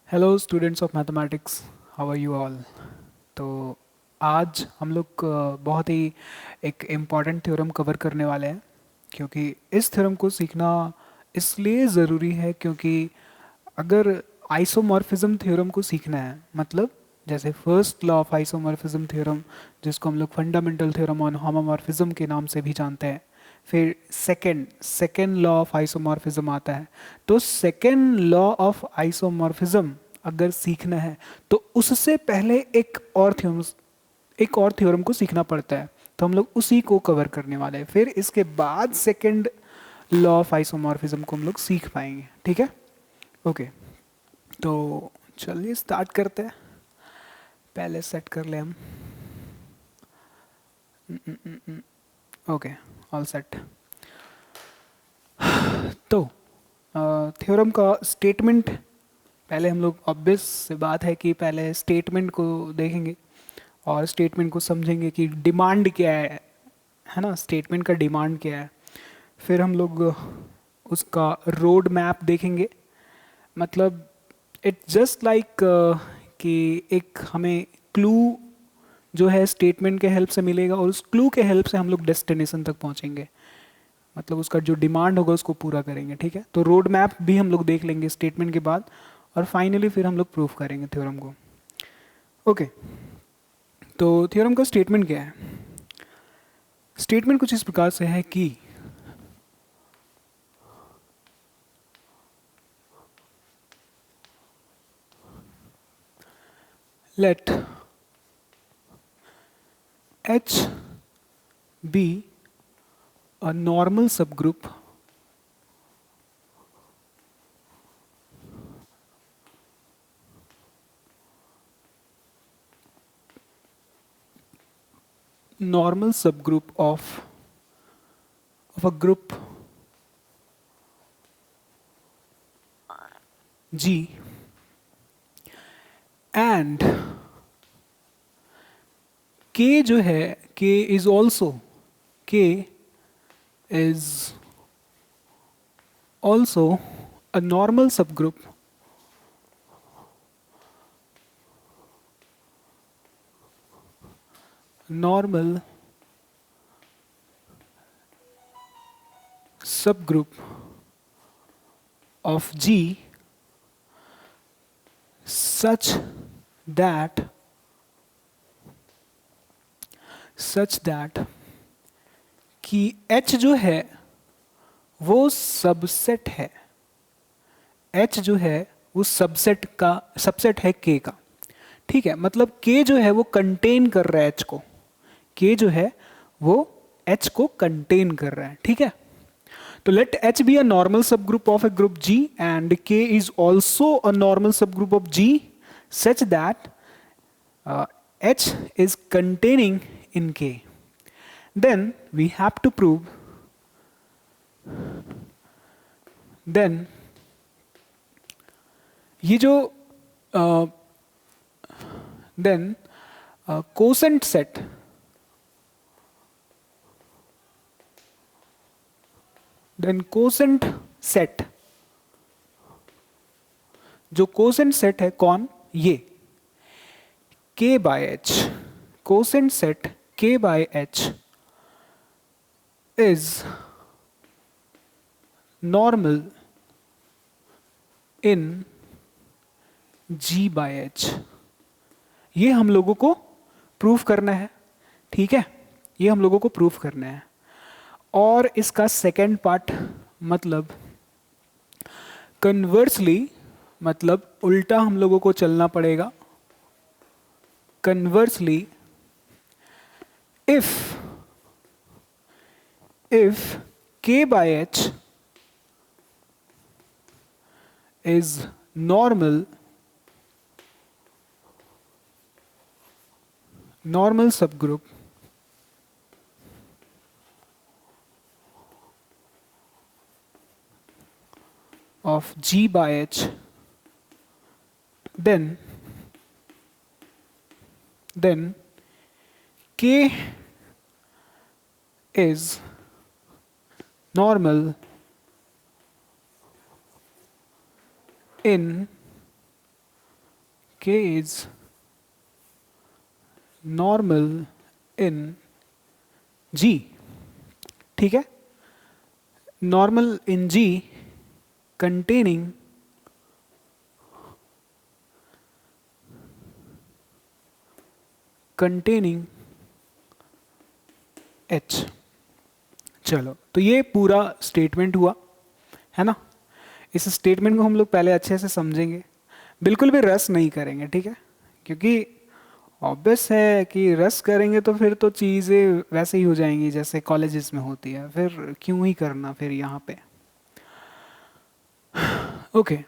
Hello students of mathematics, how are you all. तो आज हम लोग बहुत ही एक इम्पॉर्टेंट थ्योरम कवर करने वाले हैं, क्योंकि इस थ्योरम को सीखना इसलिए ज़रूरी है क्योंकि अगर आइसोमॉर्फिज्म थ्योरम को सीखना है, मतलब जैसे first law of isomorphism theorem, जिसको हम लोग फंडामेंटल थ्योरम ऑन होमोमॉर्फिज्म के नाम से भी जानते हैं, फिर second second law of isomorphism आता है। तो सेकेंड लॉ ऑफ आइसोमॉर्फिज्म अगर सीखना है तो उससे पहले एक और थ्योरम को सीखना पड़ता है। तो हम लोग उसी को कवर करने वाले हैं, फिर इसके बाद सेकेंड लॉ ऑफ आइसोमॉर्फिज्म को हम लोग सीख पाएंगे। ठीक है, ओके। तो चलिए स्टार्ट करते हैं। पहले सेट कर ले हम। Okay, all set. तो थ्योरम का स्टेटमेंट, पहले हम लोग ऑब्वियस से बात है कि पहले स्टेटमेंट को देखेंगे और स्टेटमेंट को समझेंगे कि डिमांड क्या है ना, स्टेटमेंट का डिमांड क्या है। फिर हम लोग उसका रोड मैप देखेंगे, मतलब इट जस्ट लाइक कि एक हमें क्लू जो है स्टेटमेंट के हेल्प से मिलेगा और उस क्लू के हेल्प से हम लोग डेस्टिनेशन तक पहुंचेंगे, मतलब उसका जो डिमांड होगा उसको पूरा करेंगे। ठीक है, तो रोड मैप भी हम लोग देख लेंगे स्टेटमेंट के बाद, और फाइनली फिर हम लोग प्रूफ करेंगे थ्योरम को। ओके, तो थ्योरम का स्टेटमेंट क्या है। स्टेटमेंट कुछ इस प्रकार से है कि late H be a normal subgroup normal subgroup of a group G, and K जो है, K is also K is also a normal subgroup normal subgroup of G such that कि H जो है वो सबसेट है। H जो है वो सबसेट है K का। ठीक है, मतलब K जो है वो कंटेन कर रहा है H को। K जो है वो H को कंटेन कर रहा है। ठीक है, तो let H be a normal subgroup of a group G and K is also a normal subgroup of G such that H is containing in K. Then we have to prove, then ये जो then quotient set, then quotient set, जो quotient set है कौन, ये K by H, quotient set K by H is normal in G by H। ये हम लोगों को प्रूफ करना है। ठीक है, ये हम लोगों को प्रूफ करना है। और इसका सेकेंड पार्ट, मतलब कन्वर्सली, मतलब उल्टा हम लोगों को चलना पड़ेगा। Conversely, if K by H is normal subgroup of G by H, then K is normal in k is normal in g, ठीक है, normal in g containing h। चलो, तो ये पूरा स्टेटमेंट हुआ है ना। इस स्टेटमेंट को हम लोग पहले अच्छे से समझेंगे, बिल्कुल भी रस नहीं करेंगे, ठीक है, क्योंकि ऑब्वियस है कि रस करेंगे तो फिर तो चीज़ें वैसे ही हो जाएंगी जैसे कॉलेजेस में होती है, फिर क्यों ही करना फिर यहाँ पे। ओके,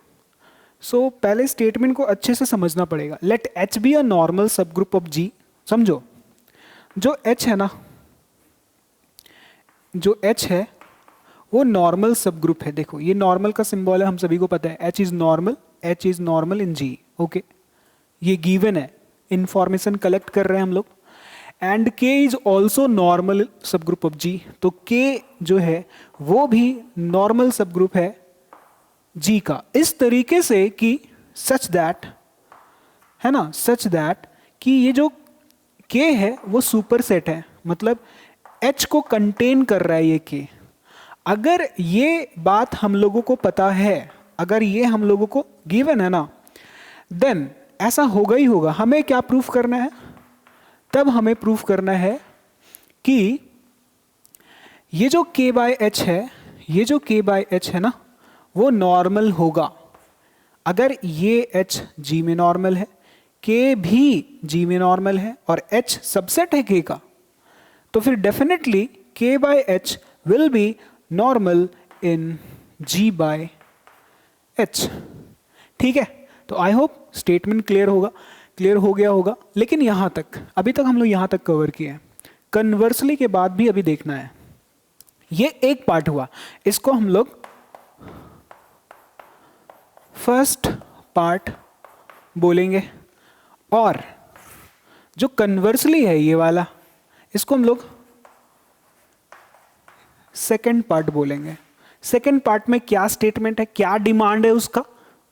सो पहले स्टेटमेंट को अच्छे से समझना पड़ेगा। Let H be a normal subgroup of G. समझो, जो एच है ना, जो एच है वो नॉर्मल सब ग्रुप है। देखो ये नॉर्मल का सिंबल है, हम सभी को पता है, H is normal, H is normal in G. Okay, ये गिवन है, इंफॉर्मेशन कलेक्ट कर रहे हैं हम लोग। And K is also normal subgroup of G, तो के जो है वो भी नॉर्मल सब ग्रुप है जी का, इस तरीके से कि सच दैट, है ना, सच दैट कि ये जो के है वो सुपर सेट है, मतलब एच को कंटेन कर रहा है ये के। अगर ये बात हम लोगों को पता है, अगर ये हम लोगों को गिवन है ना, देन ऐसा होगा ही होगा। हमें क्या प्रूफ करना है, तब हमें प्रूफ करना है कि ये जो k बाय एच है, ये जो k बाय एच है ना, वो नॉर्मल होगा। अगर ये h g में नॉर्मल है, k भी g में नॉर्मल है और h सबसेट है k का, तो फिर definitely k by H will be normal in g by H. ठीक है, तो आई होप स्टेटमेंट क्लियर होगा, क्लियर हो गया होगा। लेकिन यहां तक, अभी तक हम लोग यहां तक कवर किए हैं, कन्वर्सली के बाद भी अभी देखना है। ये एक पार्ट हुआ, इसको हम लोग फर्स्ट पार्ट बोलेंगे, और जो कन्वर्सली है ये वाला, इसको हम लोग सेकंड पार्ट बोलेंगे। सेकंड पार्ट में क्या स्टेटमेंट है, क्या डिमांड है उसका,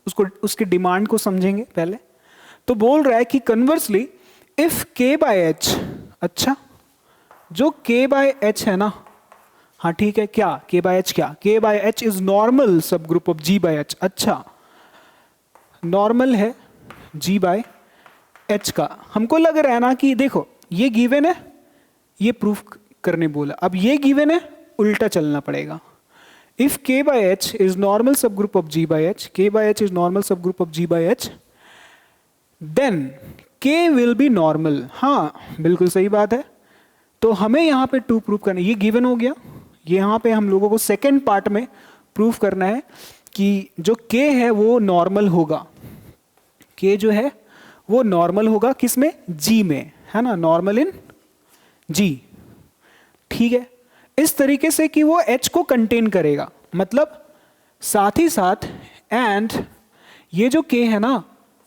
उसको, उसके डिमांड को समझेंगे पहले। तो बोल रहा है कि conversely if k by H, अच्छा जो k बाय एच है ना, हाँ ठीक है, क्या k बाय एच, क्या k by H is normal subgroup of g by H. अच्छा, नॉर्मल है g बाय एच का। हमको लग रहा है ना कि देखो ये गिवन है, ये प्रूफ करने बोला, अब ये गिवन है, उल्टा चलना पड़ेगा। If k by H is normal subgroup of g by H, k by H is normal subgroup of g by H, then k will be normal. हाँ बिल्कुल सही बात है। तो हमें यहां पे टू प्रूफ करना है, ये गिवन हो गया, यहां पे हम लोगों को सेकेंड पार्ट में प्रूफ करना है कि जो k है वो नॉर्मल होगा, k जो है वो नॉर्मल होगा किसमें, g में, है ना, नॉर्मल इन g। ठीक है, इस तरीके से कि वो h को कंटेन करेगा, मतलब साथ ही साथ, एंड ये जो k है ना,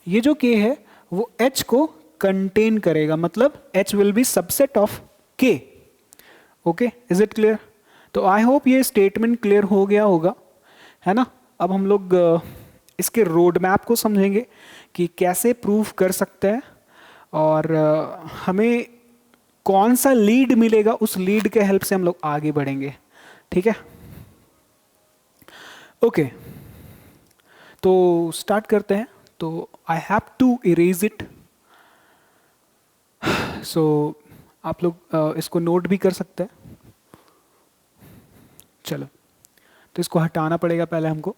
ये जो k है वो h को कंटेन करेगा, मतलब h will be subset of k। Okay, is it clear? तो आई होप ये स्टेटमेंट क्लियर हो गया होगा, है ना। अब हम लोग इसके रोड मैप को समझेंगे कि कैसे प्रूफ कर सकते हैं, और हमें कौन सा लीड मिलेगा, उस लीड के हेल्प से हम लोग आगे बढ़ेंगे। ठीक है, ओके, तो स्टार्ट करते हैं। तो I have to erase it, so आप लोग इसको नोट भी कर सकते हैं। चलो, तो इसको हटाना पड़ेगा पहले हमको।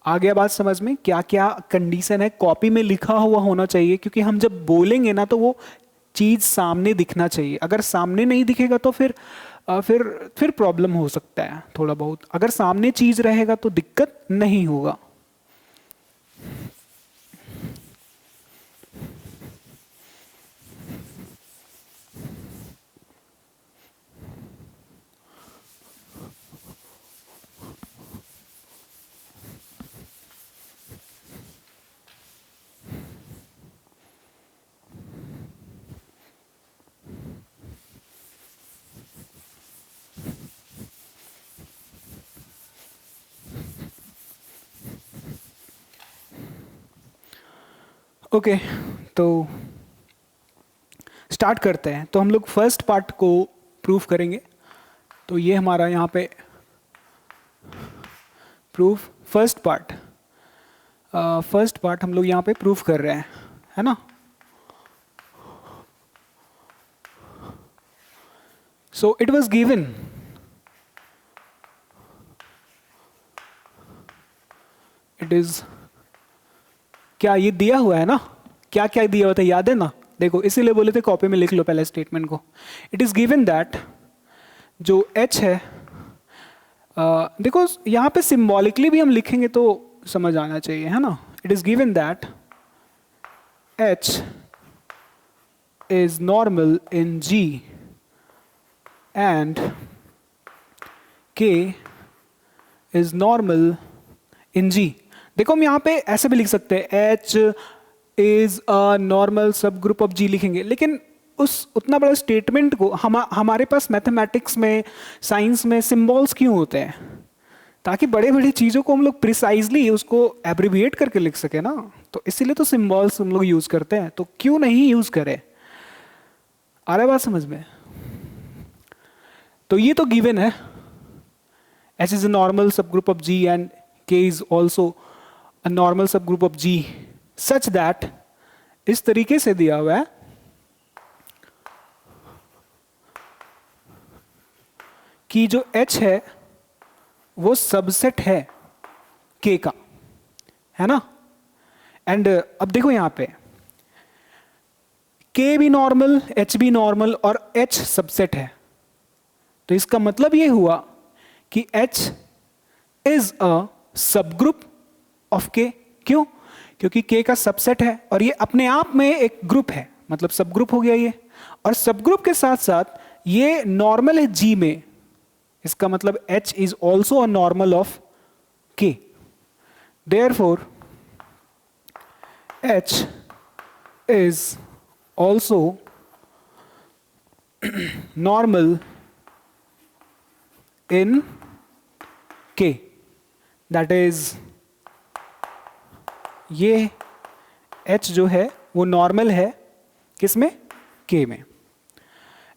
आ गया बात समझ में, क्या क्या कंडीशन है, कॉपी में लिखा हुआ होना चाहिए, क्योंकि हम जब बोलेंगे ना तो वो चीज सामने दिखना चाहिए। अगर सामने नहीं दिखेगा तो फिर प्रॉब्लम हो सकता है थोड़ा बहुत। अगर सामने चीज रहेगा तो दिक्कत नहीं होगा। ओके, तो स्टार्ट करते हैं। तो हम लोग फर्स्ट पार्ट को प्रूफ करेंगे। तो ये हमारा यहाँ पे प्रूफ फर्स्ट पार्ट हम लोग यहाँ पे प्रूफ कर रहे हैं, है ना। So it was given it is, क्या ये दिया हुआ है ना, क्या क्या दिया हुआ था याद है ना। देखो इसीलिए बोले थे कॉपी में लिख लो पहले स्टेटमेंट को। इट इज गिवन दैट जो h है, देखो यहाँ पे सिंबॉलिकली भी हम लिखेंगे तो समझ आना चाहिए, है ना। It is given that h is normal in G and k is normal in G। देखो हम यहाँ पे ऐसे भी लिख सकते हैं h is a normal subgroup of G लिखेंगे, लेकिन उस उतना बड़ा स्टेटमेंट को हमारे पास मैथमेटिक्स में, साइंस में सिंबल्स क्यों होते हैं, ताकि बड़े बड़ी चीज़ों को हम लोग प्रिसाइजली उसको एब्रिविएट करके लिख सके ना। तो इसीलिए तो सिंबल्स हम लोग यूज़ करते हैं, तो क्यों नहीं यूज़ करें। आ रहा है बात समझ में। तो ये तो गिवन है, H is a normal subgroup of G and K is also a normal subgroup of G such that, इस तरीके से दिया हुआ है कि जो H है वो सबसेट है K का, है ना। एंड अब देखो यहां पे K भी नॉर्मल, H भी नॉर्मल और H सबसेट है। तो इसका मतलब ये हुआ कि H is a subgroup of K। क्यों? क्योंकि K का सबसेट है और ये अपने आप में एक ग्रुप है, मतलब सबग्रुप हो गया ये। और सबग्रुप के साथ साथ ये नॉर्मल है G में, इसका मतलब H is also a normal of K। Therefore H is also normal in K। That is, ये H जो है वो नॉर्मल है किसमें, K में।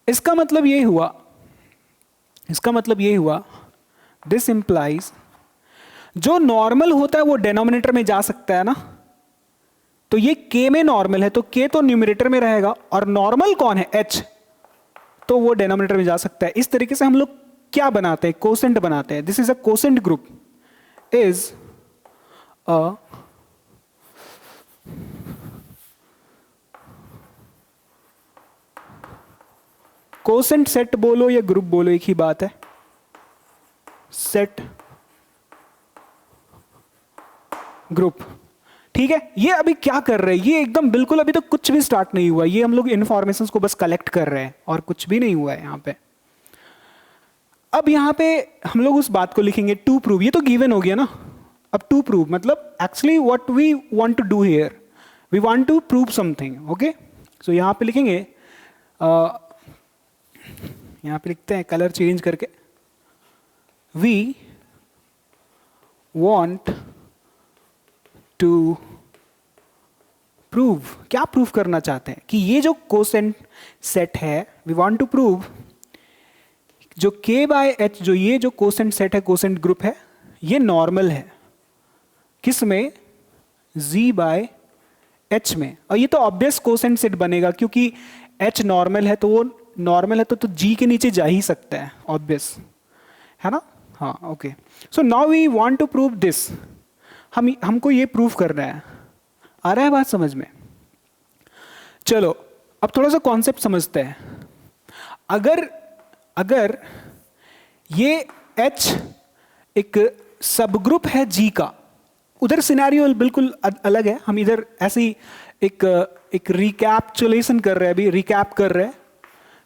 इसका मतलब ये हुआ दिस इंप्लाइज, जो नॉर्मल होता है वो डिनोमिनेटर में जा सकता है ना। तो ये K में नॉर्मल है तो K तो न्यूमरेटर में रहेगा, और नॉर्मल कौन है, H, तो वो डिनोमिनेटर में जा सकता है। इस तरीके से हम लोग क्या बनाते हैं, कोसेंट बनाते हैं। This is a quotient group, is a quotient set बोलो या ग्रुप बोलो एक ही बात है, सेट ग्रुप। ठीक है, ये अभी क्या कर रहे हैं, ये एकदम बिल्कुल अभी तो कुछ भी स्टार्ट नहीं हुआ, ये हम लोग इंफॉर्मेशन को बस कलेक्ट कर रहे हैं और कुछ भी नहीं हुआ है यहाँ पे। अब यहाँ पे हम लोग उस बात को लिखेंगे टू प्रूव, ये तो गिवन हो गया ना। अब टू प्रूव मतलब actually what we want to do here, we want to prove something. Okay, so यहाँ पे लिखेंगे, यहाँ पे लिखते हैं कलर चेंज करके, वी वॉन्ट टू प्रूव। क्या प्रूव करना चाहते हैं कि ये जो कोसेंट सेट है, वी वांट टू प्रूव जो K बाय H, जो ये जो कोसेंट सेट है, कोसेंट ग्रुप है, ये नॉर्मल है किसमें, G बाय H में। और ये तो ऑब्वियस कोसेंट सेट बनेगा क्योंकि H नॉर्मल है, तो वो नॉर्मल है तो G के नीचे जा ही सकता है, ऑब्वियस है ना। हाँ okay, so now we want to prove this, हमको ये प्रूव करना है। आ रहा है बात समझ में। चलो अब थोड़ा सा कॉन्सेप्ट समझते हैं। अगर ये H एक सबग्रुप है G का, उधर सिनेरियो बिल्कुल अलग है। हम इधर ऐसी एक रिकैप्चुलेशन कर रहे हैं, अभी रिकैप कर रहे हैं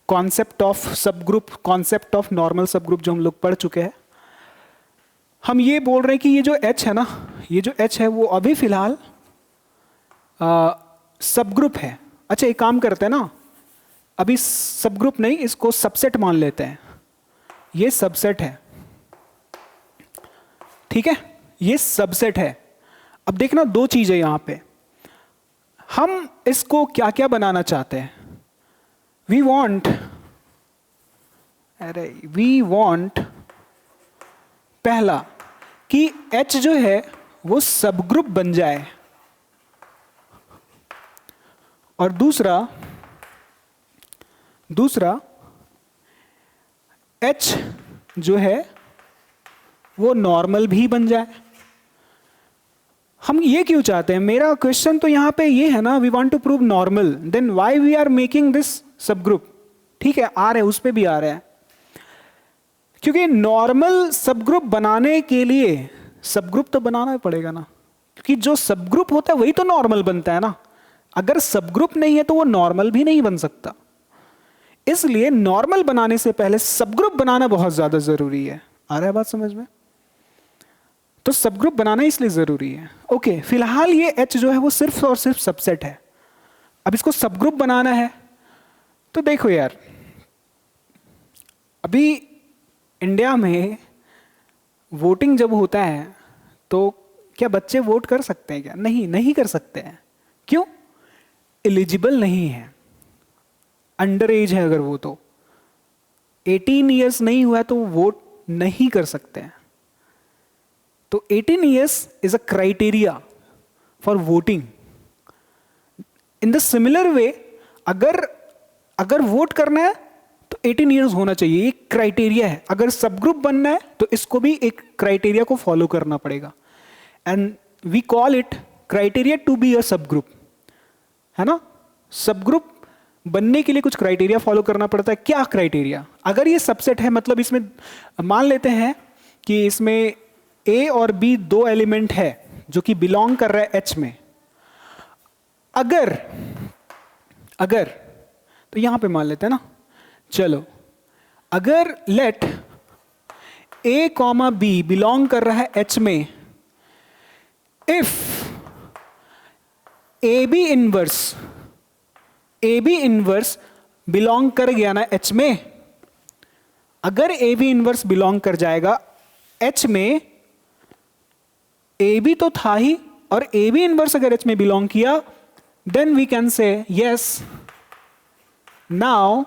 concept of subgroup, concept of normal subgroup जो हम लोग पढ़ चुके हैं। हम ये बोल रहे हैं कि ये जो H है ना, ये जो H है वो अभी फिलहाल सबग्रुप है। अच्छा एक काम करते हैं ना, अभी सबग्रुप नहीं, इसको सबसेट मान लेते हैं। ये सबसेट है, ठीक है, ये सबसेट है। अब देखना दो चीज है यहां पे, हम इसको क्या क्या बनाना चाहते हैं? वी वॉन्ट, पहला कि H जो है वो सब ग्रुप बन जाए, और दूसरा H जो है वो नॉर्मल भी बन जाए। हम ये क्यों चाहते हैं? मेरा क्वेश्चन तो यहां पे ये है ना, we want to prove normal, then why we are making this subgroup? ठीक है, आ रहे हैं, उस पे भी आ रहे हैं। क्योंकि नॉर्मल सब ग्रुप बनाने के लिए सब ग्रुप तो बनाना ही पड़ेगा ना, क्योंकि जो सब ग्रुप होता है वही तो नॉर्मल बनता है ना। अगर सब ग्रुप नहीं है तो वो नॉर्मल भी नहीं बन सकता। इसलिए नॉर्मल बनाने से पहले सब ग्रुप बनाना बहुत ज्यादा जरूरी है। आ रहा है बात समझ में? तो सब ग्रुप बनाना इसलिए जरूरी है। ओके, फिलहाल ये H जो है वो सिर्फ और सिर्फ सबसेट है। अब इसको सब ग्रुप बनाना है तो देखो यार, अभी इंडिया में वोटिंग जब होता है तो क्या बच्चे वोट कर सकते हैं क्या? नहीं कर सकते हैं। क्यों? एलिजिबल नहीं है, अंडर एज है। अगर वो तो 18 ईयर्स नहीं हुआ तो वोट नहीं कर सकते हैं। तो 18 years is a criteria for voting. In the similar way, अगर वोट करना है तो 18 ईयर्स होना चाहिए, एक क्राइटेरिया है। अगर सब ग्रुप बनना है तो इसको भी एक क्राइटेरिया को फॉलो करना पड़ेगा, and we call it criteria to be a subgroup, है ना। सब ग्रुप बनने के लिए कुछ क्राइटेरिया फॉलो करना पड़ता है। क्या क्राइटेरिया? अगर ये सबसेट है, मतलब इसमें मान लेते हैं कि इसमें A और B दो एलिमेंट है जो कि बिलोंग कर रहा है H में। अगर तो यहां पे मान लेते हैं ना, चलो, अगर लेट A, B बिलोंग कर रहा है H में, इफ AB इनवर्स बिलोंग कर गया ना H में, अगर AB इनवर्स बिलोंग कर जाएगा H में, AB तो था ही, और AB इनवर्स अगर H में बिलोंग किया, then we can say yes, now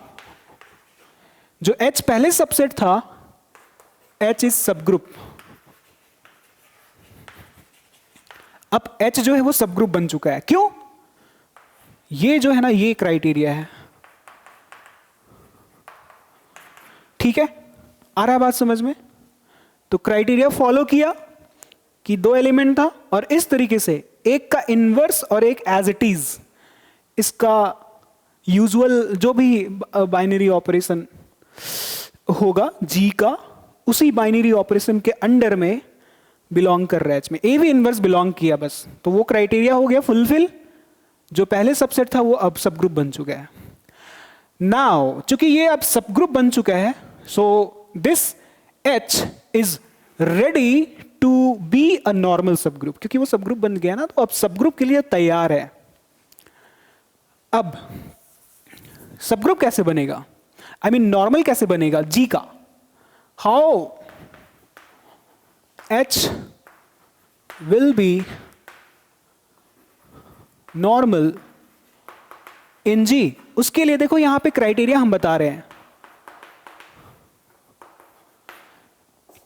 जो H पहले सबसेट था, H इज सब ग्रुप। अब H जो है वो सब ग्रुप बन चुका है। क्यों? ये जो है ना, ये क्राइटेरिया है। ठीक है, आ रहा है बात समझ में? तो क्राइटेरिया फॉलो किया कि दो एलिमेंट था, और इस तरीके से एक का इनवर्स और एक एज इट इज, इसका यूजुअल जो भी बाइनरी ऑपरेशन होगा G का, उसी बाइनरी ऑपरेशन के अंडर में बिलोंग कर रहा है H में। ए भी इनवर्स बिलोंग किया बस, तो वो क्राइटेरिया हो गया फुलफिल। जो पहले सबसेट था वो अब सब ग्रुप बन चुका है। नाउ चूंकि ये अब सब ग्रुप बन चुका है, so this H is ready to be a normal subgroup. क्योंकि वो सब ग्रुप बन गया ना, तो अब सब ग्रुप के लिए तैयार है। अब सब ग्रुप कैसे बनेगा? आई मीन नॉर्मल कैसे बनेगा G का? How H will be normal in G? उसके लिए देखो यहां पे क्राइटेरिया हम बता रहे हैं।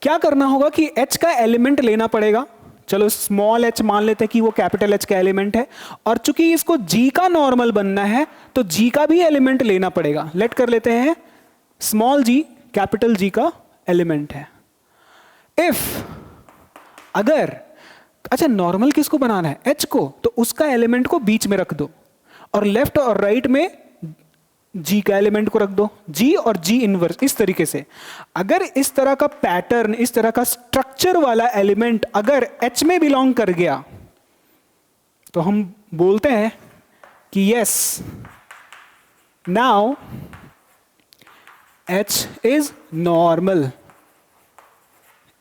क्या करना होगा कि H का एलिमेंट लेना पड़ेगा। चलो स्मॉल h मान लेते हैं कि वो कैपिटल H का एलिमेंट है, और चूंकि इसको G का नॉर्मल बनना है तो G का भी एलिमेंट लेना पड़ेगा। लेट कर लेते हैं स्मॉल g कैपिटल G का एलिमेंट है। इफ अगर, अच्छा नॉर्मल किसको बनाना है? H को, तो उसका एलिमेंट को बीच में रख दो, और लेफ्ट और राइट में G का एलिमेंट को रख दो, G और G इनवर्स। इस तरीके से अगर इस तरह का पैटर्न, इस तरह का स्ट्रक्चर वाला एलिमेंट अगर H में बिलोंग कर गया, तो हम बोलते हैं कि yes, now H is normal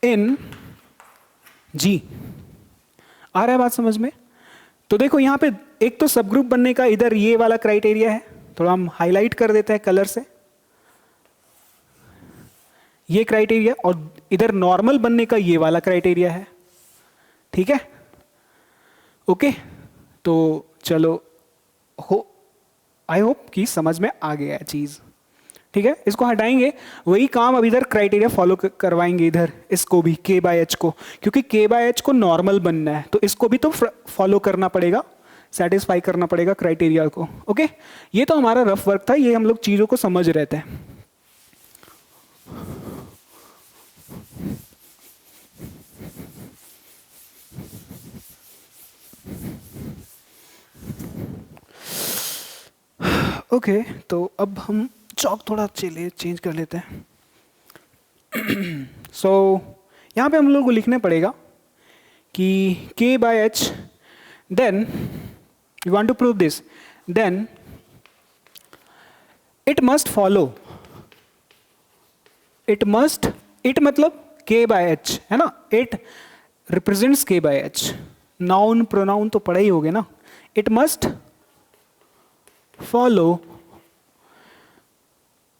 in G। आ रहा है बात समझ में? तो देखो यहां पे एक तो सब ग्रुप बनने का इधर ये वाला क्राइटेरिया है, थोड़ा हम हाईलाइट कर देते हैं कलर से, ये क्राइटेरिया, और इधर नॉर्मल बनने का ये वाला क्राइटेरिया है। ठीक है, ओके। तो चलो हो, आई होप कि समझ में आ गया है चीज़। ठीक है, इसको हटाएंगे, वही काम अब इधर क्राइटेरिया फॉलो करवाएंगे इधर इसको भी के बाय एच को, क्योंकि के बाय एच को नॉर्मल बनना है तो इसको भी तो फॉलो करना पड़ेगा, सेटिस्फाई करना पड़ेगा क्राइटेरिया को। ओके, ये तो हमारा रफ वर्क था, ये हम लोग चीज़ों को समझ रहे थे। ओके, तो अब हम चौक थोड़ा चेंज कर लेते हैं। सो यहाँ पे हम लोग को लिखने पड़ेगा कि k by H, then you want to prove this, then it must follow, it मतलब k बाय एच है ना, it represents k by H, noun pronoun तो पढ़ा ही होगे ना। It must follow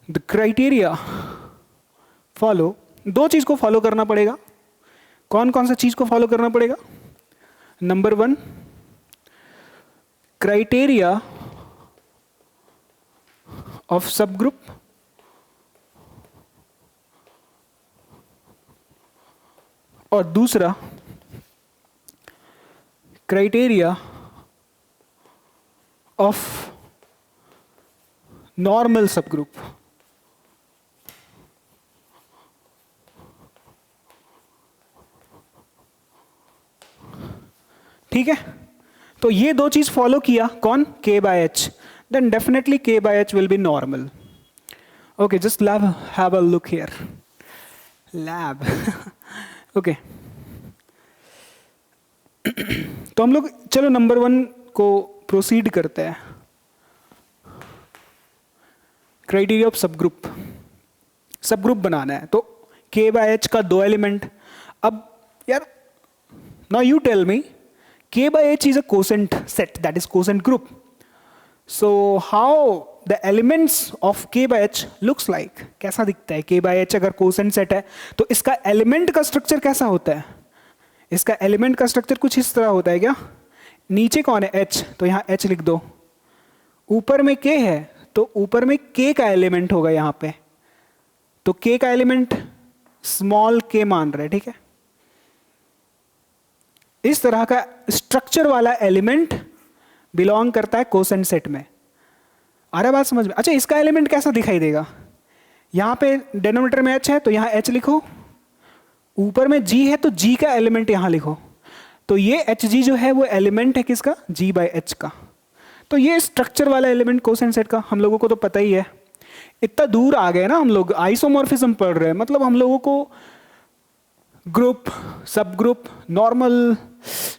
the criteria, follow, दो चीज को फॉलो करना पड़ेगा। कौन कौन सा चीज को फॉलो करना पड़ेगा? नंबर 1, क्राइटेरिया ऑफ सब ग्रुप, और दूसरा criteria of normal subgroup. ठीक है, तो ये दो चीज फॉलो किया, कौन? k by H, then definitely k by H will be normal. Okay, just have a look here, lab. Okay, तो हम लोग चलो नंबर 1 को प्रोसीड करते हैं। क्राइटेरिया ऑफ सब ग्रुप बनाना है, तो k बाय एच का 2 एलिमेंट। अब यार, now you tell me, k by h is a quotient set, that is quotient group. So how the elements of k by h looks like? कैसा दिखता है k by h अगर quotient set है तो इसका element का structure कैसा होता है? इसका एलिमेंट का स्ट्रक्चर कुछ इस तरह होता है क्या? नीचे कौन है? h, तो यहाँ h लिख दो। ऊपर में k है तो ऊपर में k का एलिमेंट होगा यहाँ पे, तो k का एलिमेंट स्मॉल k मान रहे, ठीक है। इस तरह का स्ट्रक्चर वाला एलिमेंट बिलोंग करता है कोसेंट सेट में। आ रहा बात समझ में? अच्छा, इसका एलिमेंट कैसा दिखाई देगा? यहां पे डिनोमिनेटर में h है तो यहां h लिखो, ऊपर में g है तो g का एलिमेंट यहां लिखो, तो ये hg जो है वो एलिमेंट है किसका? g बाय h का। तो ये स्ट्रक्चर वाला एलिमेंट कोसेंट सेट का हम लोगों को तो पता ही है। इतना दूर आ गए ना हम लोग, आइसोमॉर्फिज्म पढ़ रहे हैं, मतलब हम लोगों को ग्रुप, सब ग्रुप, नॉर्मल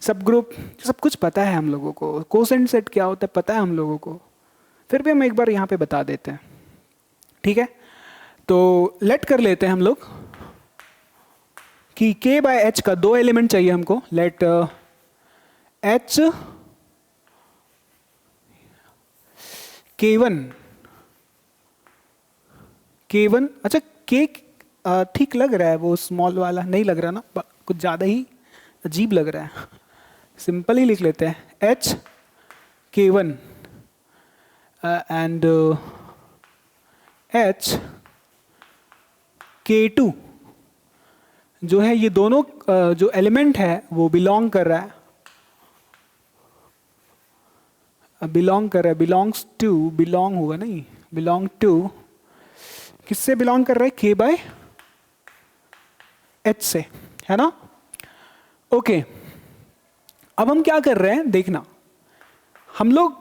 सब ग्रुप, सब कुछ पता है हम लोगों को। कोसेंट सेट क्या होता है पता है हम लोगों को, फिर भी हम एक बार यहाँ पे बता देते हैं, ठीक है। तो लेट कर लेते हैं हम लोग कि k बाय एच का 2 एलिमेंट चाहिए हमको। लेट h k1, अच्छा k ठीक लग रहा है, वो स्मॉल वाला नहीं लग रहा ना, कुछ ज़्यादा ही अजीब लग रहा है, सिंपल ही लिख लेते हैं h k1 and h k2 जो है, ये दोनों जो एलिमेंट है वो बिलोंग कर रहा है, बिलोंग होगा नहीं, बिलोंग टू, किससे बिलोंग कर रहा है? k बाय h से, है ना। ओके, अब हम क्या कर रहे हैं देखना, हम लोग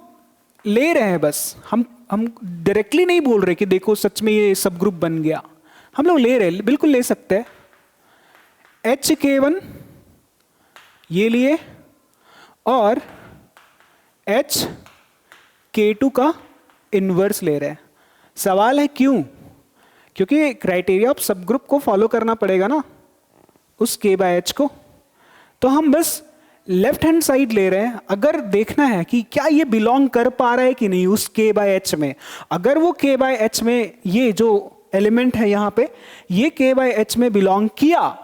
ले रहे हैं बस, हम डायरेक्टली नहीं बोल रहे कि देखो सच में ये सब ग्रुप बन गया, हम लोग ले रहे हैं, बिल्कुल ले सकते हैं। h k1 ये लिए और h k2 का इनवर्स ले रहे हैं। सवाल है क्यों? क्योंकि क्राइटेरिया ऑफ सब ग्रुप को फॉलो करना पड़ेगा ना उस k बाय h को, तो हम बस लेफ्ट हैंड साइड ले रहे हैं। अगर देखना है कि क्या ये बिलोंग कर पा रहा है कि नहीं उस k बाय h में, अगर वो k बाय h में ये जो एलिमेंट है यहाँ पे ये k बाय h में बिलोंग किया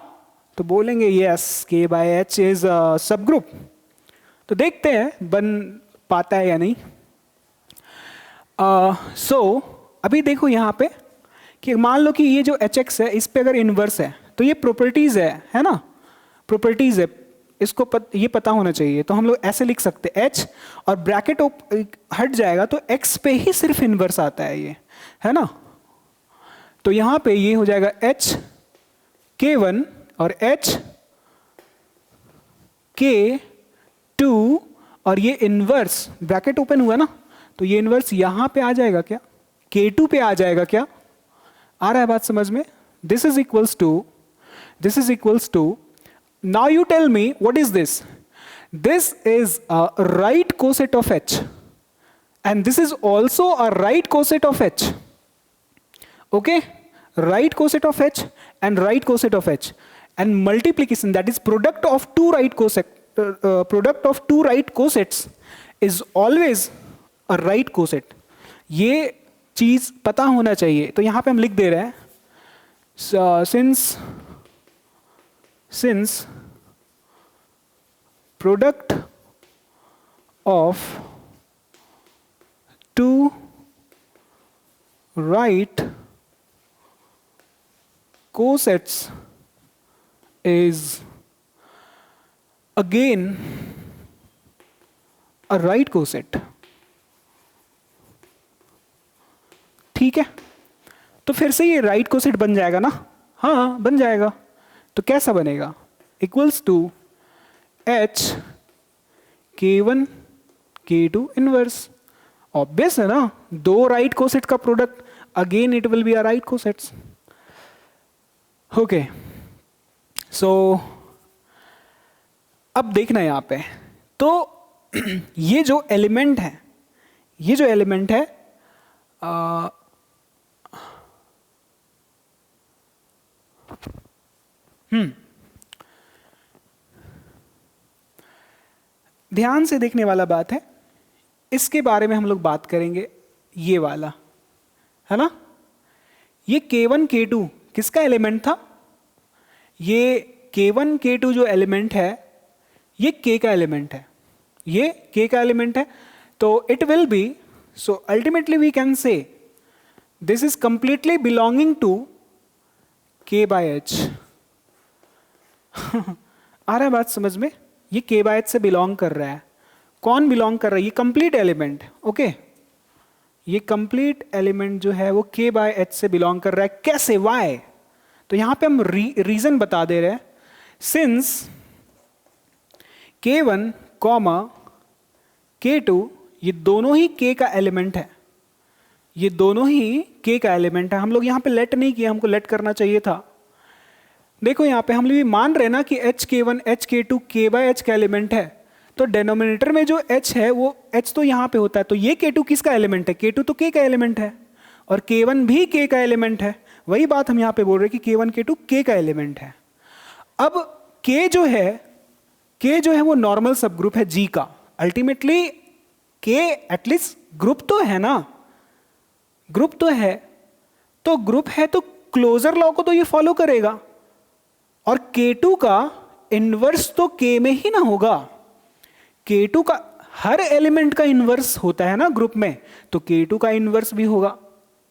तो बोलेंगे yes k by h is subgroup. तो देखते हैं बन पाता है या नहीं। सो अभी देखो यहाँ पे कि मान लो कि ये जो एच एक्स है इस पे अगर इन्वर्स है तो ये प्रॉपर्टीज है ना, प्रॉपर्टीज है, इसको ये पता होना चाहिए। तो हम लोग ऐसे लिख सकते हैं एच और ब्रैकेट हट जाएगा तो एक्स पे ही सिर्फ इन्वर्स आता है ये, है ना। तो यहाँ पे ये हो जाएगा एच के वन और एच के टू और ये इन्वर्स ब्रैकेट ओपन हुआ ना, तो ये इन्वर्स यहां पे आ जाएगा क्या, K2 पे आ जाएगा क्या, आ रहा है बात समझ में। This is equals to now you tell me what is this, this is a right coset of H and this is also a right coset of H, okay, right coset of H and right coset of H and multiplication, that is product of two right cosets is always a right coset। ये चीज पता होना चाहिए। तो यहां पे हम लिख दे रहे हैं since product of two right cosets is again a right coset, ठीक है। तो फिर से ये राइट कोसेट बन जाएगा ना, हाँ बन जाएगा। तो कैसा बनेगा, equals to H K1 K2 inverse, obvious है ना, दो राइट कोसेट का product, again it will be a right cosets, okay. So अब देखना है यहां पे, तो ये जो एलिमेंट है, ये जो एलिमेंट है ध्यान से देखने वाला बात है, इसके बारे में हम लोग बात करेंगे, ये वाला है ना, ये K1 K2 किसका एलिमेंट था, ये K1 K2 जो एलिमेंट है ये K का एलिमेंट है, ये K का एलिमेंट है। तो it will be, so ultimately we can say this is completely belonging to K by H। आ रहा है बात समझ में, ये K बाय H से बिलोंग कर रहा है। कौन बिलोंग कर रहा है, ये कंप्लीट एलिमेंट, ओके, ये कंप्लीट एलिमेंट जो है वो K बाय H से बिलोंग कर रहा है। कैसे, वाई, तो यहां पे हम रीजन बता दे रहे हैं, सिंस K1 कॉमा K2 ये दोनों ही K का एलिमेंट है, ये दोनों ही K का एलिमेंट है। हम लोग यहां पे लेट नहीं किया, हमको लेट करना चाहिए था। देखो यहां पे हम लोग मान रहे ना कि HK1 HK2 K by H का एलिमेंट है, तो डेनोमिनेटर में जो H है वो H तो यहां पे होता है, तो ये K2 किसका एलिमेंट है, K2 तो K का एलिमेंट है और K1 भी K का एलिमेंट है। वही बात हम यहां पे बोल रहे हैं कि K1 K2 K का एलिमेंट है। अब K जो है वो नॉर्मल सब ग्रुप है G का, अल्टीमेटली K एटलीस्ट ग्रुप तो है ना, ग्रुप तो है, तो ग्रुप है तो क्लोजर लॉ को तो ये फॉलो करेगा, और K2 का इनवर्स तो K में ही ना होगा। K2 का हर एलिमेंट का इनवर्स होता है ना ग्रुप में, तो K2 का इनवर्स भी होगा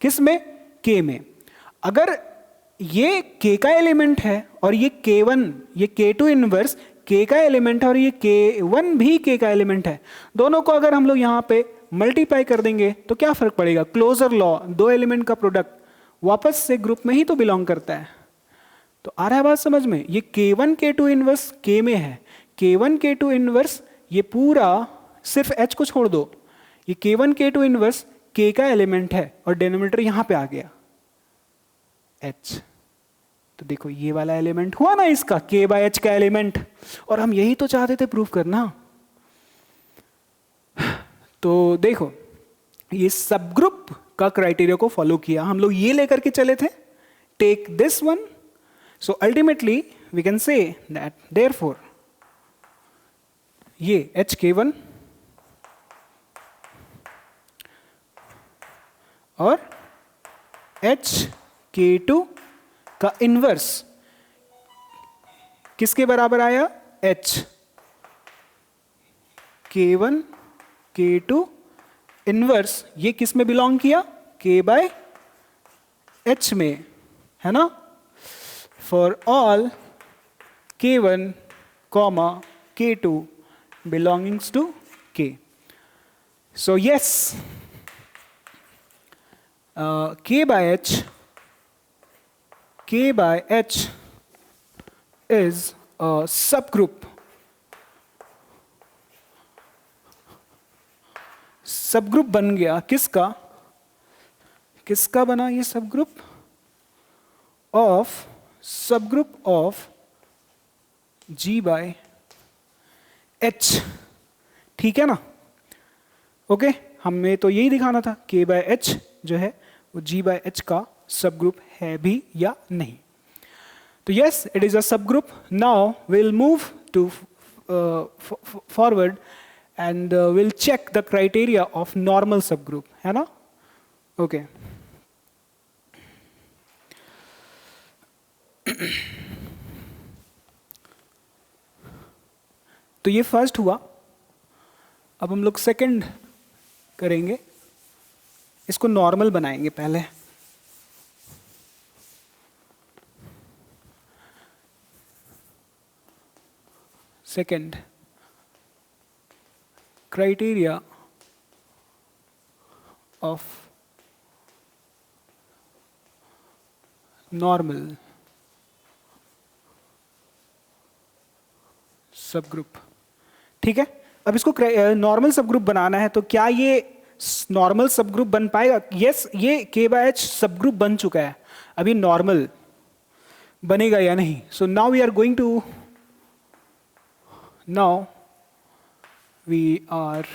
किस में, K में। अगर ये K का एलिमेंट है और ये K1, ये K2 इनवर्स K का एलिमेंट है और ये K1 भी K का एलिमेंट है, दोनों को अगर हम लोग यहाँ पे मल्टीप्लाई कर देंगे तो क्या फर्क पड़ेगा, क्लोजर लॉ, दो एलिमेंट का प्रोडक्ट वापस से ग्रुप में ही तो बिलोंग करता है। तो आ रहा है बात समझ में, ये K1 K2 इनवर्स K में है, K1 K2 इनवर्स ये पूरा सिर्फ H को छोड़ दो, ये K1 K2 इनवर्स K का एलिमेंट है और डिनोमिनेटर यहां पे आ गया H। तो देखो ये वाला एलिमेंट हुआ ना इसका K बाय H का एलिमेंट, और हम यही तो चाहते थे प्रूफ करना। तो देखो ये सब ग्रुप का क्राइटेरिया को फॉलो किया, हम लोग ये लेकर के चले थे, take this one, so ultimately we can say that therefore ये HK1 और HK2 का इनवर्स किसके बराबर आया, H, K1 K2 इनवर्स ये किस में बिलोंग किया, k बाय h में, है ना, for all k1 comma k2 belongings to k. So yes, k by h is a subgroup. Subgroup बन गया किसका, किसका बना ये सबग्रुप, subgroup of g by h. ठीक है ना, ओके हमें तो यही दिखाना था k बाय h जो है वो g बाय h का सबग्रुप है भी या नहीं. तो yes it is a subgroup. Now will move to forward and we'll check the criteria of normal subgroup, है ना, okay. तो ये फर्स्ट हुआ. अब हम लोग सेकंड करेंगे, इसको नॉर्मल बनाएंगे पहले. Second criteria of normal subgroup. ठीक है, अब इसको नॉर्मल सबग्रुप बनाना है, तो क्या ये नॉर्मल सबग्रुप बन पाएगा? यस, ये k बाय h सबग्रुप बन चुका है, अभी नॉर्मल बनेगा या नहीं? So now we are going to, now we are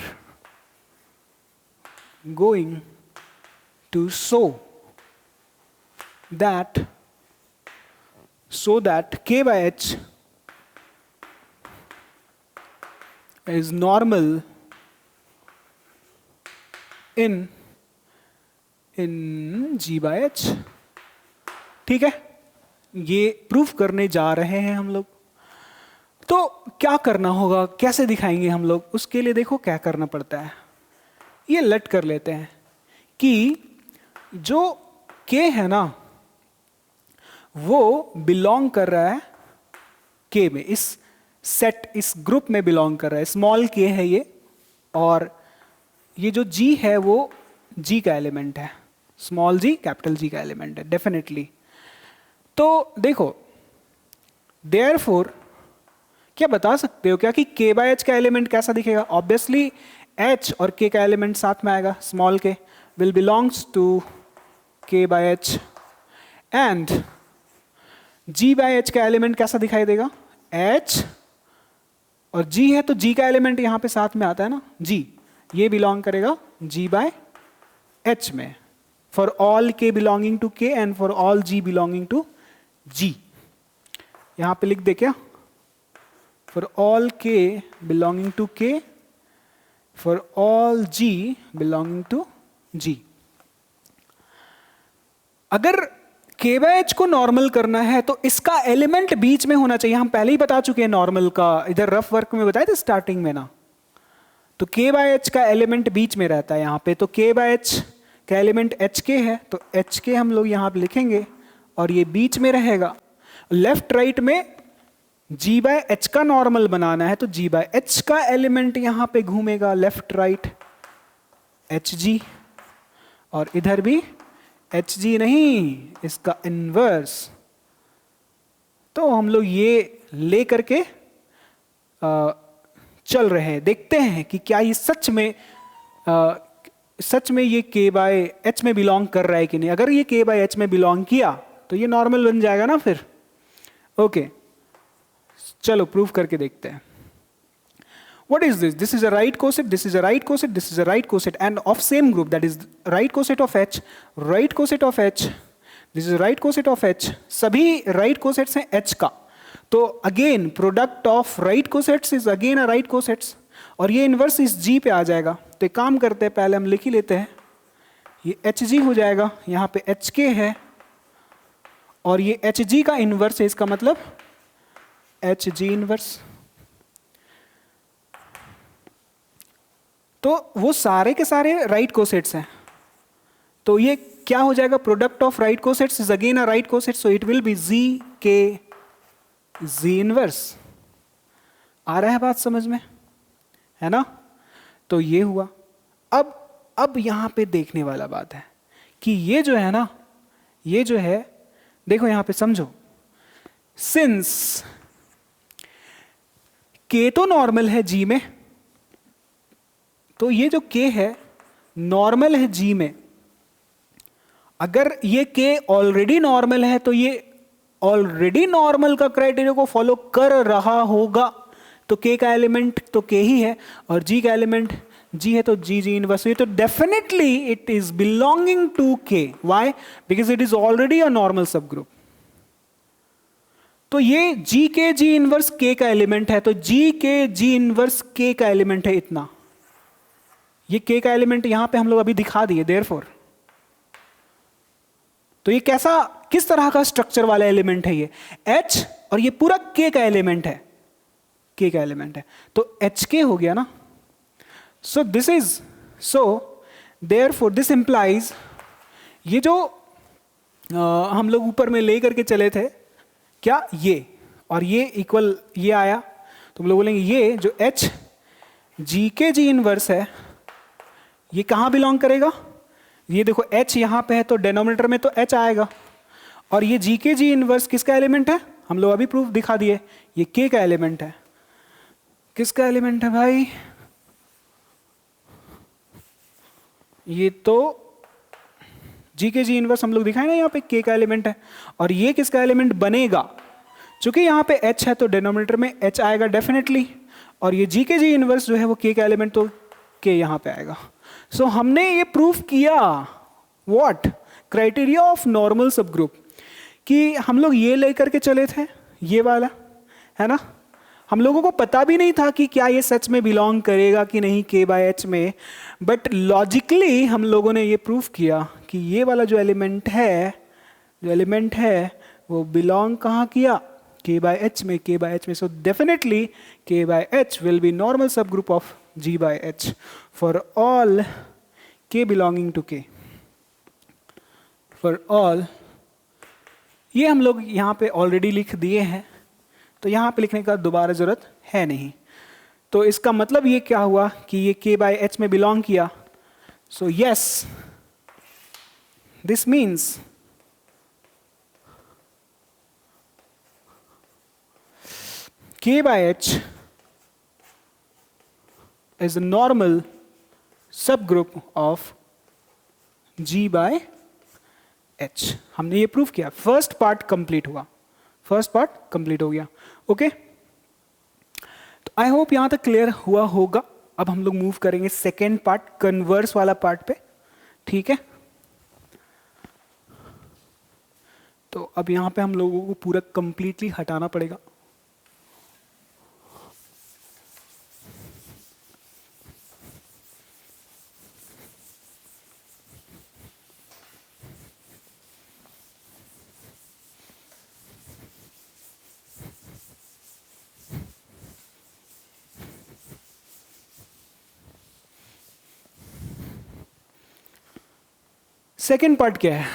going to show that k by h is normal in g by h. ठीक है, ये प्रूफ करने जा रहे हैं हम लोग. तो क्या करना होगा, कैसे दिखाएंगे हम लोग? उसके लिए देखो क्या करना पड़ता है. ये लेट कर लेते हैं कि जो k है ना वो बिलोंग कर रहा है k में, इस सेट, इस ग्रुप में बिलोंग कर रहा है. स्मॉल k है ये, और ये जो g है वो g का एलिमेंट है. स्मॉल g कैपिटल G का एलिमेंट है डेफिनेटली. तो देखो देयरफॉर क्या बता सकते हो क्या कि k बाय h का एलिमेंट कैसा दिखेगा? ऑब्वियसली h और k का एलिमेंट साथ में आएगा. Small k will belongs to k by h, and g by h का एलिमेंट कैसा दिखाई देगा? h और g है तो g का एलिमेंट यहां पे साथ में आता है ना, g, ये बिलोंग करेगा g बाय h में. For all k belonging to k and for all g belonging to g. यहां पे लिख दे क्या? For all k belonging to k, for all g belonging to g. अगर k by h को normal करना है तो इसका एलिमेंट बीच में होना चाहिए. हम पहले ही बता चुके हैं नॉर्मल का, इधर रफ वर्क में बताए थे स्टार्टिंग में ना. तो k by h का एलिमेंट बीच में रहता है यहाँ पे. तो k by h का एलिमेंट hk है, तो hk हम लोग यहाँ पे लिखेंगे और ये बीच में रहेगा. लेफ्ट राइट में g बाय h का नॉर्मल बनाना है तो g बाय h का एलिमेंट यहां पे घूमेगा लेफ्ट राइट hg, और इधर भी hg नहीं, इसका इनवर्स. तो हम लोग ये ले करके चल रहे हैं, देखते हैं कि क्या ये सच में ये k बाय h में बिलोंग कर रहा है कि नहीं. अगर ये k बाय h में बिलोंग किया तो ये नॉर्मल बन जाएगा ना फिर. ओके चलो प्रूफ करके देखते हैं. What is this? This is a right coset, this is a right coset, this is a right coset, and of same group, that is right coset of h, right coset of h, this is right coset of h. सभी right cosets हैं h का. तो again product of right cosets is again a right cosets, और ये inverse इस g पे आ जाएगा. तो एक काम करते हैं, पहले हम लिख ही लेते हैं, ये hg हो जाएगा, यहाँ पे hk है, और ये hg का इनवर्स है, इसका मतलब hg इनवर्स. तो वो सारे के सारे राइट कोसेट्स हैं, तो ये क्या हो जाएगा, product of right cosets is again a right coset, so it will be G K G inverse. आ रहा है बात समझ में, है ना? तो ये हुआ। अब यहां पे देखने वाला बात है कि ये जो है ना, ये जो है, देखो यहां पे समझो, सिंस के तो नॉर्मल है जी में, तो ये जो के है नॉर्मल है जी में। अगर ये के ऑलरेडी नॉर्मल है तो ये ऑलरेडी नॉर्मल का क्राइटेरिया को फॉलो कर रहा होगा, तो के का एलिमेंट तो के ही है और जी का एलिमेंट जी है, तो जी जी इनवर्स, तो definitely it is belonging to K. Why? Because it is already a normal subgroup. तो ये जी के जी इनवर्स के का एलिमेंट है, तो जी के जी इनवर्स के का एलिमेंट है इतना। ये के का एलिमेंट यहां पे हम लोग अभी दिखा दिए, देयरफॉर। तो ये कैसा, किस तरह का स्ट्रक्चर वाला एलिमेंट है ये? H और ये पूरा K का एलिमेंट है, K का एलिमेंट है, तो HK हो गया ना। So this is, so therefore this implies, ये जो हम लोग ऊपर में ले करके चले थे क्या, ये और ये इक्वल ये आया, तो हम लोग बोलेंगे ये जो H G के G इनवर्स है, ये कहां बिलोंग करेगा? ये देखो H यहां पे है तो डेनोमिनेटर में तो H आएगा, और ये जी के जी इनवर्स किसका एलिमेंट है? हम लोग अभी प्रूफ दिखा दिए, ये के का एलिमेंट है। किसका एलिमेंट है भाई? ये तो जी के जी इनवर्स हम लोग दिखाए ना, यहाँ पे के का एलिमेंट है, और ये किसका एलिमेंट बनेगा? चूंकि यहाँ पे H है तो डेनोमिनेटर में H आएगा डेफिनेटली, और ये जी के जी इनवर्स जो है वो के का एलिमेंट, तो के यहाँ पे आएगा। सो हमने ये प्रूफ किया, व्हाट? क्राइटेरिया ऑफ नॉर्मल सब ग्रुप, कि हम लोग ये लेकर के चले थे, ये वाला है ना, हम लोगों को पता भी नहीं था कि क्या ये सच में बिलोंग करेगा कि नहीं के बाय एच में, बट लॉजिकली हम लोगों ने ये प्रूफ किया कि ये वाला जो एलिमेंट है वो बिलोंग कहाँ किया? के बाय एच में, के बाय एच में। So definitely K by H will be normal subgroup of G by H for all K belonging to K, for all. ये हम लोग यहाँ पे ऑलरेडी लिख दिए हैं, तो यहाँ पे लिखने का दोबारा जरूरत है नहीं। तो इसका मतलब ये क्या हुआ कि ये के बाय एच में बिलोंग किया। So yes, this means K by H is a normal subgroup of G by H. हमने ये प्रूफ किया, फर्स्ट पार्ट कंप्लीट हुआ, फर्स्ट पार्ट कंप्लीट हो गया। ओके, तो आई होप यहां तक क्लियर हुआ होगा। अब हम लोग मूव करेंगे सेकेंड पार्ट, कन्वर्स वाला पार्ट पे, ठीक है? तो अब यहां पे हम लोगों को पूरा कंप्लीटली हटाना पड़ेगा। सेकेंड पार्ट क्या है?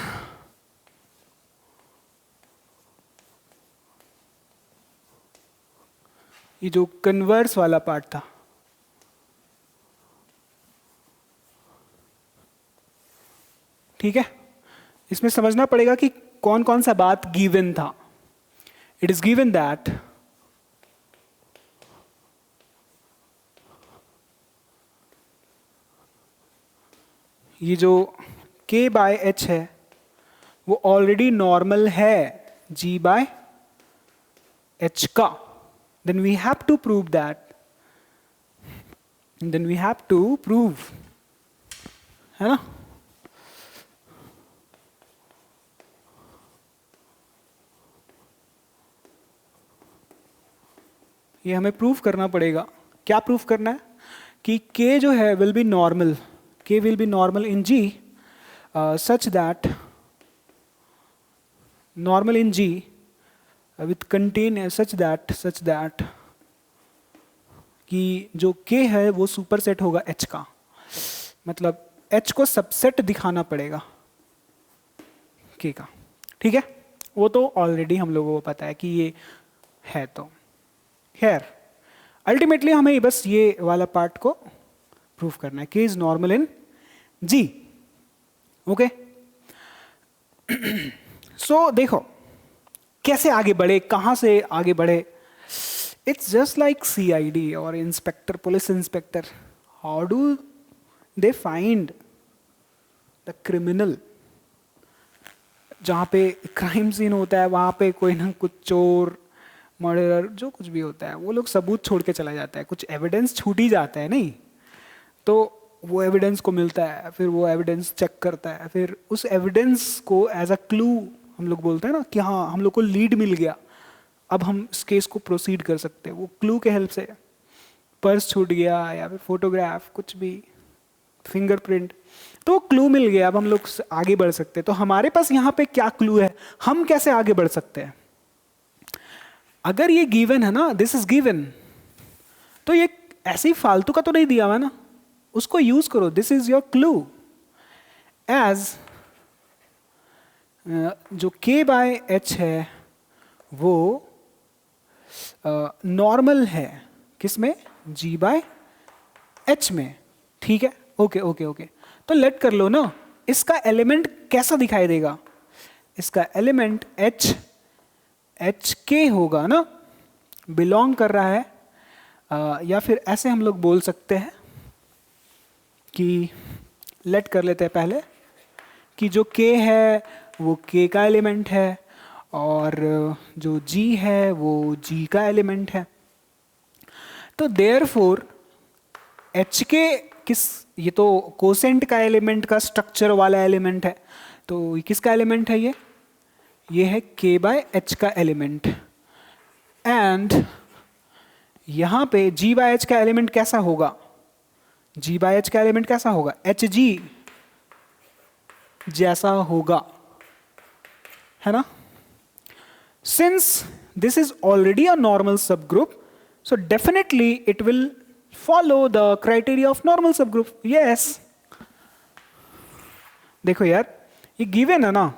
ये जो कन्वर्स वाला पार्ट था, ठीक है? इसमें समझना पड़ेगा कि कौन कौन सा बात गिवन था। इट इज गिवन दैट ये जो के बाय एच है वो ऑलरेडी नॉर्मल है जी बाय एच का। Then we have to prove that, then we have to prove, है ना? ये हमें प्रूफ करना पड़ेगा। क्या प्रूफ करना है? कि k जो है will be normal, k will be normal in g such that normal in g with contain such that कि जो k है वो सुपर सेट होगा h का। मतलब H को सबसेट दिखाना पड़ेगा K का, ठीक है। वो तो ऑलरेडी हम लोगों को पता है कि ये है। तो खैर अल्टीमेटली हमें बस ये वाला पार्ट को प्रूफ करना है, K is normal in G, okay. So देखो कैसे आगे बढ़े, कहां से आगे बढ़े। इट्स जस्ट लाइक CID और inspector, police inspector, how do they find the criminal. जहाँ पे क्राइम सीन होता है वहाँ पे कोई ना कुछ चोर, मर्डर, जो कुछ भी होता है वो लोग सबूत छोड़ के चला जाता है, कुछ एविडेंस छूट ही जाता है नहीं, तो वो एविडेंस को मिलता है, फिर वो एविडेंस चेक करता है, फिर उस एविडेंस को एज अ क्लू हम लोग बोलते हैं ना कि हाँ हम लोग को लीड मिल गया, अब हम इस केस को प्रोसीड कर सकते हैं। वो क्लू के हेल्प से, पर्स छूट गया या फिर फोटोग्राफ, कुछ भी, फिंगरप्रिंट, तो क्लू मिल गया, अब हम लोग आगे बढ़ सकते हैं। तो हमारे पास यहाँ पे क्या क्लू है, हम कैसे आगे बढ़ सकते हैं। अगर ये गिवन है ना, दिस इज गिवन, तो ये ऐसे ही फालतू का तो नहीं दिया हुआ ना, उसको यूज करो। This is your clue as जो K/H है वो नॉर्मल है किसमें, G/H में, ठीक है। ओके ओके ओके, तो लेट कर लो ना, इसका एलिमेंट कैसा दिखाई देगा, इसका एलिमेंट HK होगा ना, बिलोंग कर रहा है, या फिर ऐसे हम लोग बोल सकते हैं कि लेट कर लेते हैं पहले कि जो K है वो K का एलिमेंट है और जो G है वो G का एलिमेंट है। तो देयरफॉर HK किस, ये तो कोसेंट का एलिमेंट का स्ट्रक्चर वाला एलिमेंट है, तो ये किसका एलिमेंट है, ये है K/H का एलिमेंट। एंड यहां पे G/H का एलिमेंट कैसा होगा, G/H का एलिमेंट कैसा होगा, HG जैसा होगा, है ना। Since this is already a normal सब group, so definitely it will follow the criteria of normal subgroup. Yes, देखो यार ये given है ना,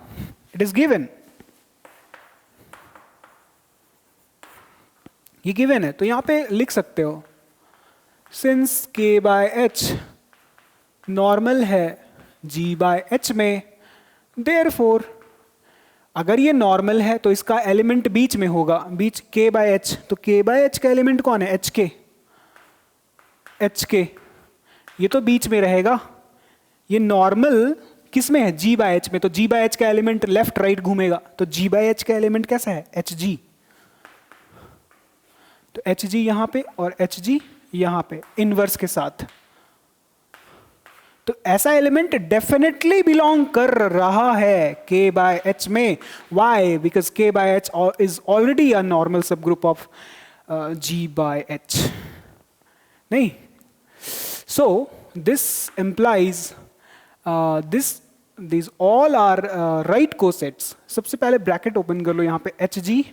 it is given, ये given है, तो यहां पे लिख सकते हो since K/H नॉर्मल है G/H में, therefore अगर ये नॉर्मल है तो इसका एलिमेंट बीच में होगा, बीच K/H, तो K/H का एलिमेंट कौन है, HK, ये तो बीच में रहेगा। ये नॉर्मल किस में है, G/H में, तो G/H का एलिमेंट लेफ्ट राइट घूमेगा, तो G/H का एलिमेंट कैसा है, HG, तो HG यहां पे और HG यहां पे इनवर्स के साथ, तो ऐसा एलिमेंट डेफिनेटली बिलोंग कर रहा है K/H में। Why? Because K/H is already a normal subgroup of G/H. नहीं? So this implies these all are right cosets. सबसे पहले ब्रैकेट ओपन कर लो, यहाँ पे HG,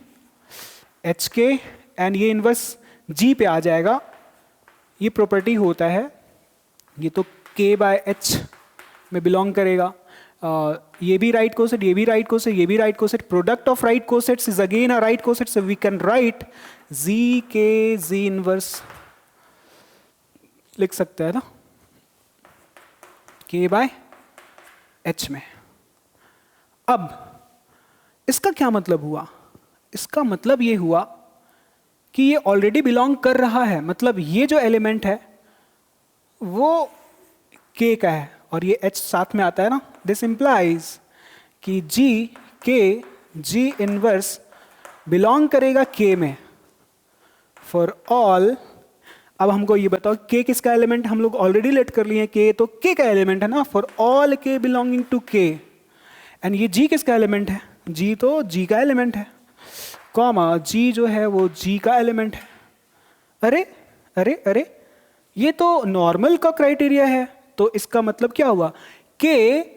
HK एंड ये इनवर्स G पे आ जाएगा। ये प्रॉपर्टी होता है, ये तो K/H में बिलोंग करेगा, ये भी राइट कोसेट, ये भी राइट कोसेट, ये भी right coset, product of right cosets is again a right coset, so we can write Z inverse लिख सकते हैं ना K/H में। अब इसका क्या मतलब हुआ, इसका मतलब ये हुआ कि ये ऑलरेडी बिलोंग कर रहा है, मतलब ये जो एलिमेंट है वो K का है और ये H साथ में आता है ना, दिस इंप्लाइज कि G इनवर्स बिलोंग करेगा K में फॉर ऑल। अब हमको ये बताओ K किसका एलिमेंट, हम लोग ऑलरेडी लेट कर लिए K तो K का एलिमेंट है ना, for all K belonging to K। And ये G किसका एलिमेंट है, G तो G का एलिमेंट है, कॉमा G जो है वो G का एलिमेंट है। अरे अरे अरे, ये तो नॉर्मल का क्राइटेरिया है, तो इसका मतलब क्या हुआ, K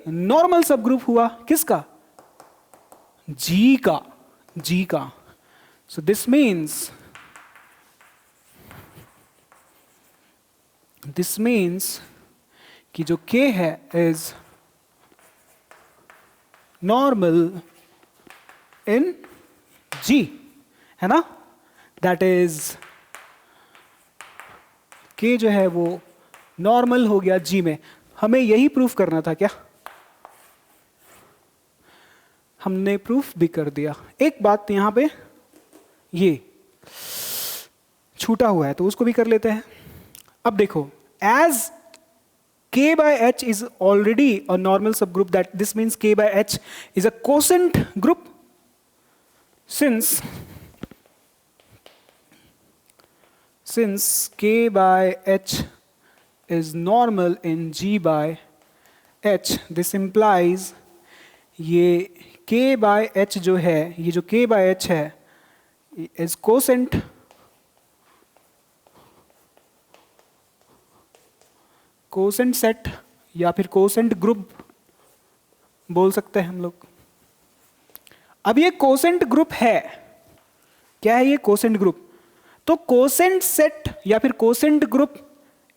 नॉर्मल सब ग्रुप हुआ, किसका, G का। सो दिस मीन्स कि जो k है इज नॉर्मल इन g, है ना? दैट इज k जो है वो नॉर्मल हो गया g में। हमें यही प्रूफ करना था क्या? हमने प्रूफ भी कर दिया। एक बात यहां पे ये छूटा हुआ है तो उसको भी कर लेते हैं। अब देखो, as k by h is already a normal subgroup, that this means k by h is a quotient group. Since k by h is normal in g by h, this implies ये k by h जो है, ये जो k by h है is quotient set या फिर quotient group बोल सकते हैं हम लोग। अब ये कोसेंट ग्रुप है, क्या है ये कोसेंट ग्रुप? तो कोसेंट सेट या फिर कोसेंट ग्रुप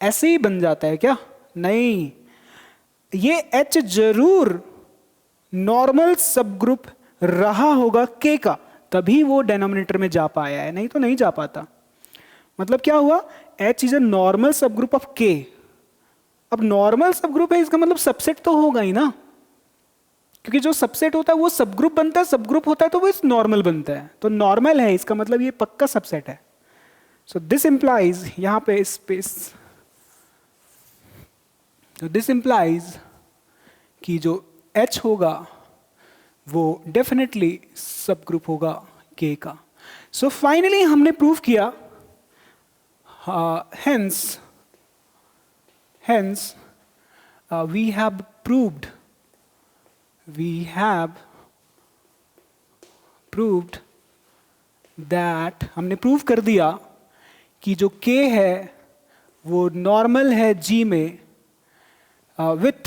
ऐसे ही बन जाता है क्या? नहीं, ये H जरूर नॉर्मल सब ग्रुप रहा होगा K का, तभी वो डेनोमिनेटर में जा पाया है, नहीं तो नहीं जा पाता। मतलब क्या हुआ? H is a normal subgroup of K। अब नॉर्मल सब ग्रुप है, इसका मतलब सबसेट तो होगा ही ना, क्योंकि जो सबसेट होता है वो सब ग्रुप बनता है, सब ग्रुप होता है तो वो इस नॉर्मल बनता है, तो नॉर्मल है, इसका मतलब ये पक्का सबसेट है। सो दिस इंप्लाइज, यहां पे स्पेस, तो दिस इंप्लाइज कि जो H होगा वो डेफिनेटली सब ग्रुप होगा K का। सो फाइनली हमने प्रूव किया, hence we have proved that, हमने प्रूव कर दिया कि जो K है वो नॉर्मल है G में with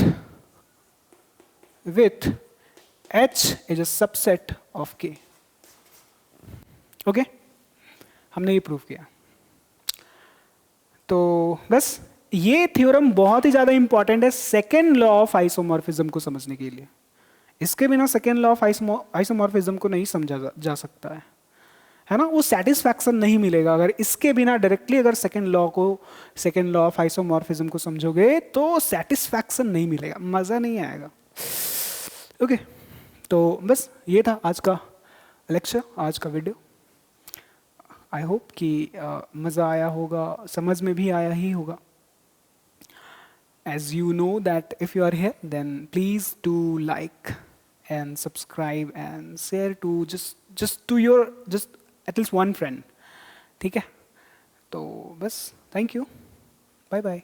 H is a subset of K। Okay, हमने ये प्रूव किया। तो बस ये थ्योरम बहुत ही ज्यादा इंपॉर्टेंट है सेकेंड लॉ ऑफ आइसोमॉर्फिज्म को समझने के लिए। इसके बिना सेकेंड लॉ ऑफ आइसोमॉर्फिज्म को नहीं समझा जा सकता है ना? वो सेटिस्फैक्शन नहीं मिलेगा अगर इसके बिना डायरेक्टली अगर सेकेंड लॉ ऑफ आइसोमॉर्फिज्म को समझोगे तो सेटिस्फैक्शन नहीं मिलेगा, मजा नहीं आएगा। ओके, तो बस ये था आज का लेक्चर, आज का वीडियो। आई होप कि मज़ा आया होगा, समझ में भी आया ही होगा। As you know that if you are here, then please do like and subscribe and share to just at least one friend। ठीक है, तो बस थैंक यू, बाय बाय।